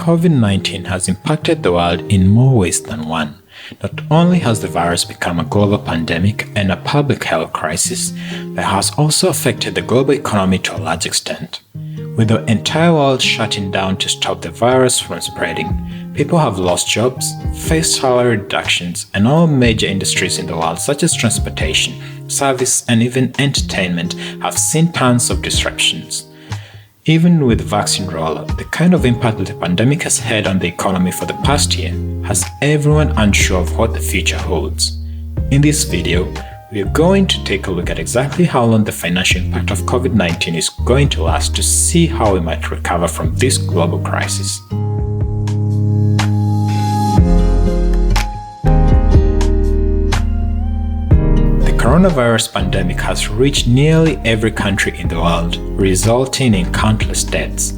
COVID-19 has impacted the world in more ways than one. Not only has the virus become a global pandemic and a public health crisis, but has also affected the global economy to a large extent. With the entire world shutting down to stop the virus from spreading, people have lost jobs, faced salary reductions, and all major industries in the world such as transportation, service, and even entertainment have seen tons of disruptions. Even with vaccine rollout, the kind of impact that the pandemic has had on the economy for the past year has everyone unsure of what the future holds. In this video, we are going to take a look at exactly how long the financial impact of COVID-19 is going to last to see how we might recover from this global crisis. The coronavirus pandemic has reached nearly every country in the world, resulting in countless deaths.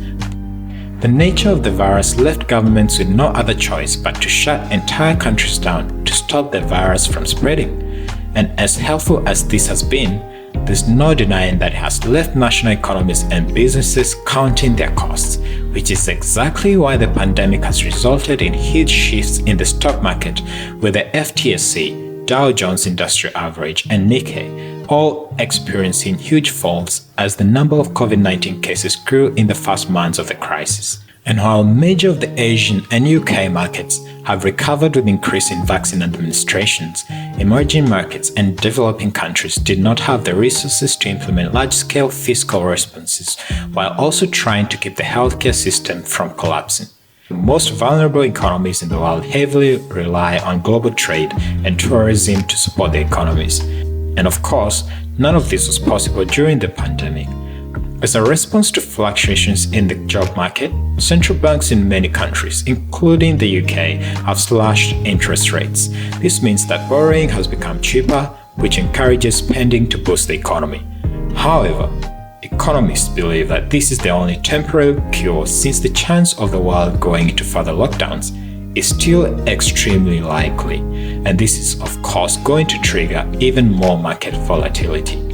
The nature of the virus left governments with no other choice but to shut entire countries down to stop the virus from spreading. And as helpful as this has been, there's no denying that it has left national economies and businesses counting their costs, which is exactly why the pandemic has resulted in huge shifts in the stock market, with the FTSE, Dow Jones Industrial Average, and Nikkei all experiencing huge falls as the number of COVID-19 cases grew in the first months of the crisis. And while major of the Asian and UK markets have recovered with increasing vaccine administrations, emerging markets and developing countries did not have the resources to implement large-scale fiscal responses while also trying to keep the healthcare system from collapsing. The most vulnerable economies in the world heavily rely on global trade and tourism to support their economies. And of course, none of this was possible during the pandemic. As a response to fluctuations in the job market, central banks in many countries, including the UK, have slashed interest rates. This means that borrowing has become cheaper, which encourages spending to boost the economy. However, economists believe that this is the only temporary cure, since the chance of the world going into further lockdowns is still extremely likely, and this is of course going to trigger even more market volatility.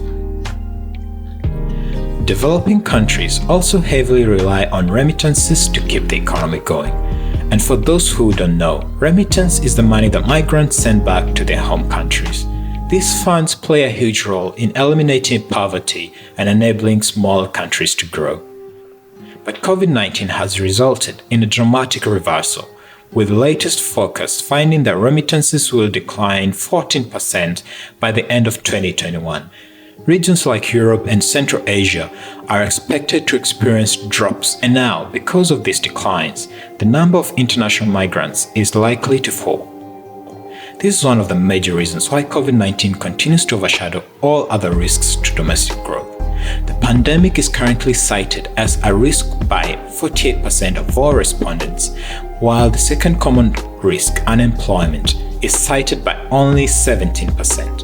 Developing countries also heavily rely on remittances to keep the economy going. And for those who don't know, remittance is the money that migrants send back to their home countries. These funds play a huge role in eliminating poverty and enabling smaller countries to grow. But COVID-19 has resulted in a dramatic reversal, with the latest forecast finding that remittances will decline 14% by the end of 2021. Regions like Europe and Central Asia are expected to experience drops, and now, because of these declines, the number of international migrants is likely to fall. This is one of the major reasons why COVID-19 continues to overshadow all other risks to domestic growth. The pandemic is currently cited as a risk by 48% of all respondents, while the second common risk, unemployment, is cited by only 17%.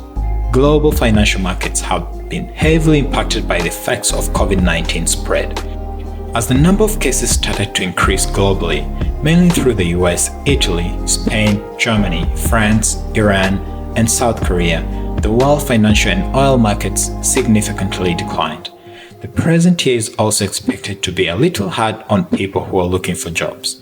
Global financial markets have been heavily impacted by the effects of COVID-19 spread. As the number of cases started to increase globally, mainly through the US, Italy, Spain, Germany, France, Iran, and South Korea, the world financial and oil markets significantly declined. The present year is also expected to be a little hard on people who are looking for jobs.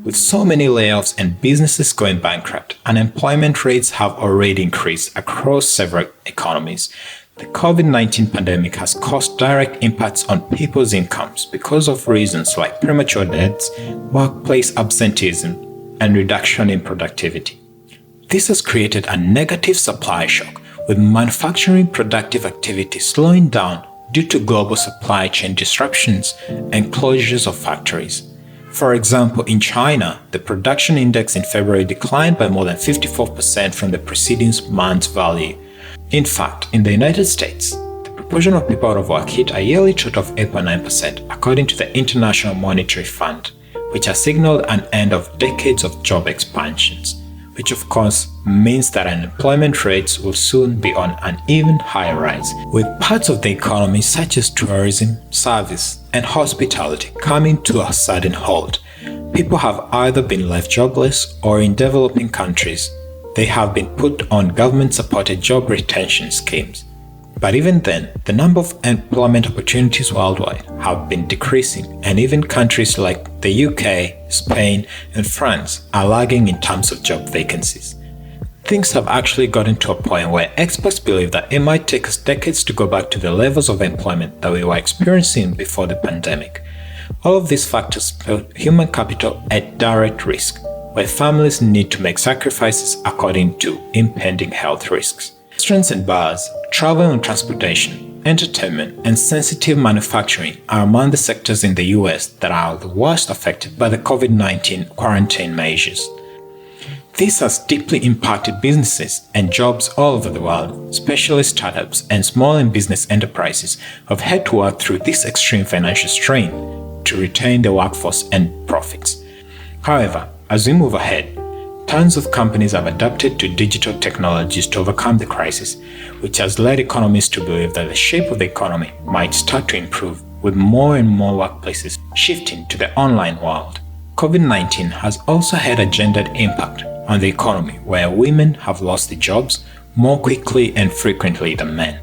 With so many layoffs and businesses going bankrupt, unemployment rates have already increased across several economies. The COVID-19 pandemic has caused direct impacts on people's incomes because of reasons like premature deaths, workplace absenteeism, and reduction in productivity. This has created a negative supply shock, with manufacturing productive activity slowing down due to global supply chain disruptions and closures of factories. For example, in China, the production index in February declined by more than 54% from the preceding month's value. In fact, in the United States, the proportion of people out of work hit a yearly total of 8.9%, according to the International Monetary Fund, which has signaled an end of decades of job expansions, which of course means that unemployment rates will soon be on an even higher rise, with parts of the economy such as tourism, service, and hospitality coming to a sudden halt. People have either been left jobless, or in developing countries, they have been put on government-supported job retention schemes. But even then, the number of employment opportunities worldwide have been decreasing, and even countries like the UK, Spain, and France are lagging in terms of job vacancies. Things have actually gotten to a point where experts believe that it might take us decades to go back to the levels of employment that we were experiencing before the pandemic. All of these factors put human capital at direct risk, where families need to make sacrifices according to impending health risks. Restaurants and bars, travel and transportation, entertainment, and sensitive manufacturing are among the sectors in the US that are the worst affected by the COVID-19 quarantine measures. This has deeply impacted businesses and jobs all over the world, especially startups and small and business enterprises have had to work through this extreme financial strain to retain their workforce and profits. However, as we move ahead, tons of companies have adapted to digital technologies to overcome the crisis, which has led economists to believe that the shape of the economy might start to improve with more and more workplaces shifting to the online world. COVID-19 has also had a gendered impact on the economy, where women have lost their jobs more quickly and frequently than men.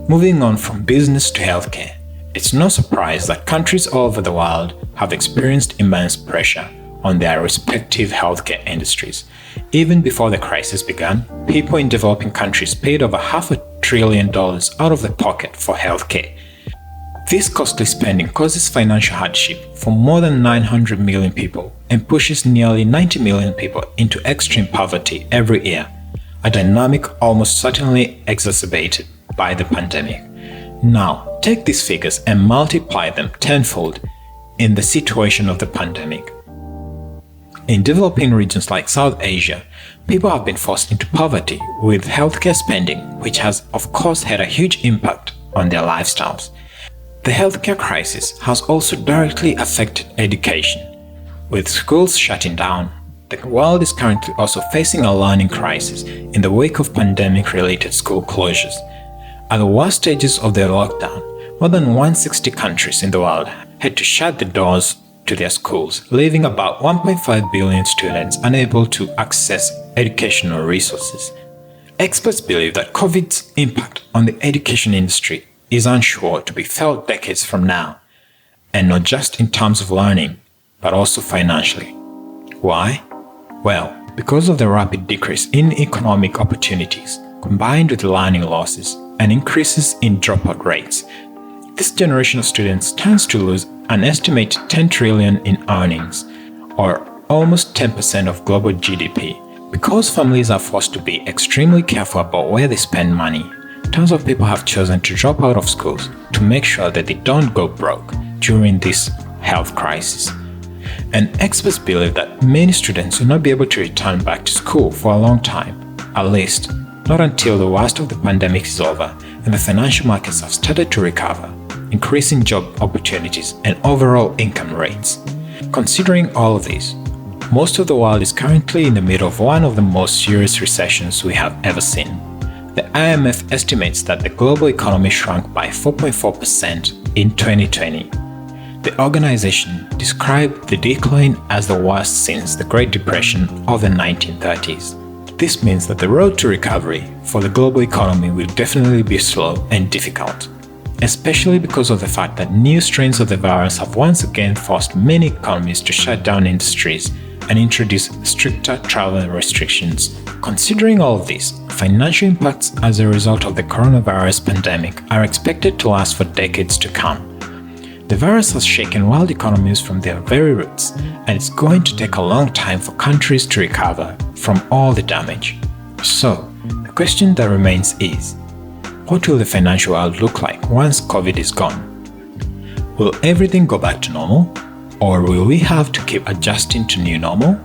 Moving on from business to healthcare, it's no surprise that countries all over the world have experienced immense pressure on their respective healthcare industries. Even before the crisis began, people in developing countries paid over $500 billion out of their pocket for healthcare. This costly spending causes financial hardship for more than 900 million people and pushes nearly 90 million people into extreme poverty every year, a dynamic almost certainly exacerbated by the pandemic. Now, take these figures and multiply them tenfold in the situation of the pandemic. In developing regions like South Asia, people have been forced into poverty with healthcare spending, which has of course had a huge impact on their lifestyles. The healthcare crisis has also directly affected education. With schools shutting down, the world is currently also facing a learning crisis in the wake of pandemic-related school closures. At the worst stages of the lockdown, more than 160 countries in the world had to shut the doors to their schools, leaving about 1.5 billion students unable to access educational resources. Experts believe that COVID's impact on the education industry is unsure to be felt decades from now, and not just in terms of learning, but also financially. Why? Well, because of the rapid decrease in economic opportunities, combined with learning losses and increases in dropout rates, this generation of students tends to lose an estimated 10 trillion in earnings, or almost 10% of global GDP. Because families are forced to be extremely careful about where they spend money, tons of people have chosen to drop out of schools to make sure that they don't go broke during this health crisis. And experts believe that many students will not be able to return back to school for a long time, at least not until the worst of the pandemic is over and the financial markets have started to recover, increasing job opportunities and overall income rates. Considering all of this, most of the world is currently in the middle of one of the most serious recessions we have ever seen. The IMF estimates that the global economy shrunk by 4.4% in 2020. The organization described the decline as the worst since the Great Depression of the 1930s. This means that the road to recovery for the global economy will definitely be slow and difficult, especially because of the fact that new strains of the virus have once again forced many economies to shut down industries and introduce stricter travel restrictions. Considering all of this, financial impacts as a result of the coronavirus pandemic are expected to last for decades to come. The virus has shaken world economies from their very roots, and it's going to take a long time for countries to recover from all the damage. So, the question that remains is, what will the financial world look like once COVID is gone? Will everything go back to normal? Or will we have to keep adjusting to new normal?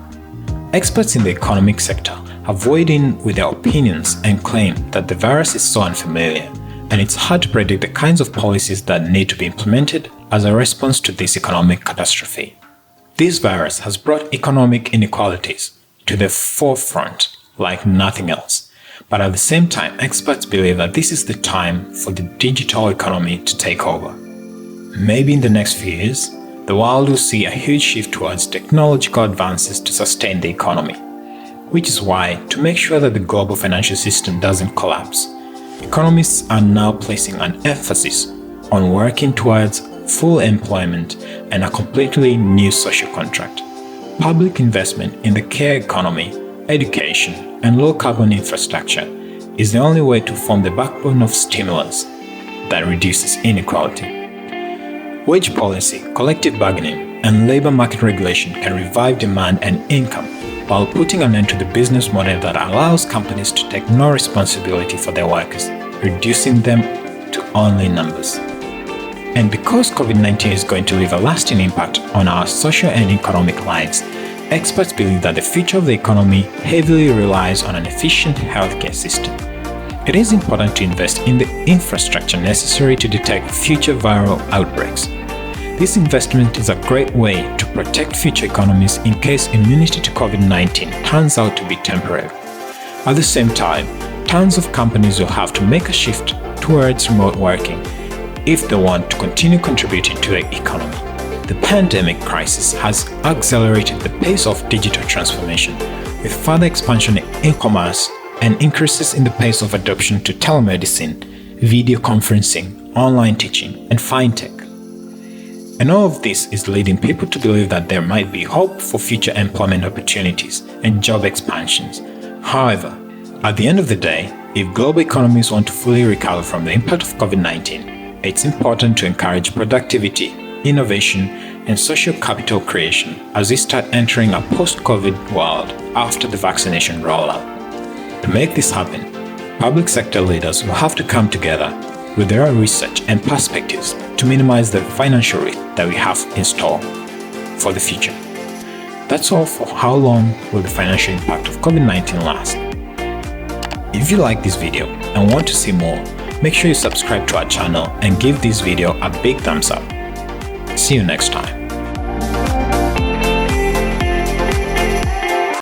Experts in the economic sector have weighed in with their opinions and claim that the virus is so unfamiliar, and it's hard to predict the kinds of policies that need to be implemented as a response to this economic catastrophe. This virus has brought economic inequalities to the forefront like nothing else. But at the same time, experts believe that this is the time for the digital economy to take over. Maybe in the next few years, the world will see a huge shift towards technological advances to sustain the economy, which is why, to make sure that the global financial system doesn't collapse, Economists are now placing an emphasis on working towards full employment and a completely new social contract. Public investment in the care economy, education, and low-carbon infrastructure is the only way to form the backbone of stimulus that reduces inequality. Wage policy, collective bargaining, and labor market regulation can revive demand and income while putting an end to the business model that allows companies to take no responsibility for their workers, reducing them to only numbers. And because COVID-19 is going to leave a lasting impact on our social and economic lives, experts believe that the future of the economy heavily relies on an efficient healthcare system. It is important to invest in the infrastructure necessary to detect future viral outbreaks. This investment is a great way to protect future economies in case immunity to COVID-19 turns out to be temporary. At the same time, tons of companies will have to make a shift towards remote working if they want to continue contributing to the economy. The pandemic crisis has accelerated the pace of digital transformation, with further expansion in e-commerce and increases in the pace of adoption to telemedicine, video conferencing, online teaching, and fintech. And all of this is leading people to believe that there might be hope for future employment opportunities and job expansions. However, at the end of the day, if global economies want to fully recover from the impact of COVID-19, it's important to encourage productivity, innovation, and social capital creation as we start entering a post-COVID world after the vaccination rollout. To make this happen, public sector leaders will have to come together with their own research and perspectives to minimize the financial risk that we have in store for the future. That's all for how long will the financial impact of COVID-19 last. If you like this video and want to see more, make sure you subscribe to our channel and give this video a big thumbs up. See you next time.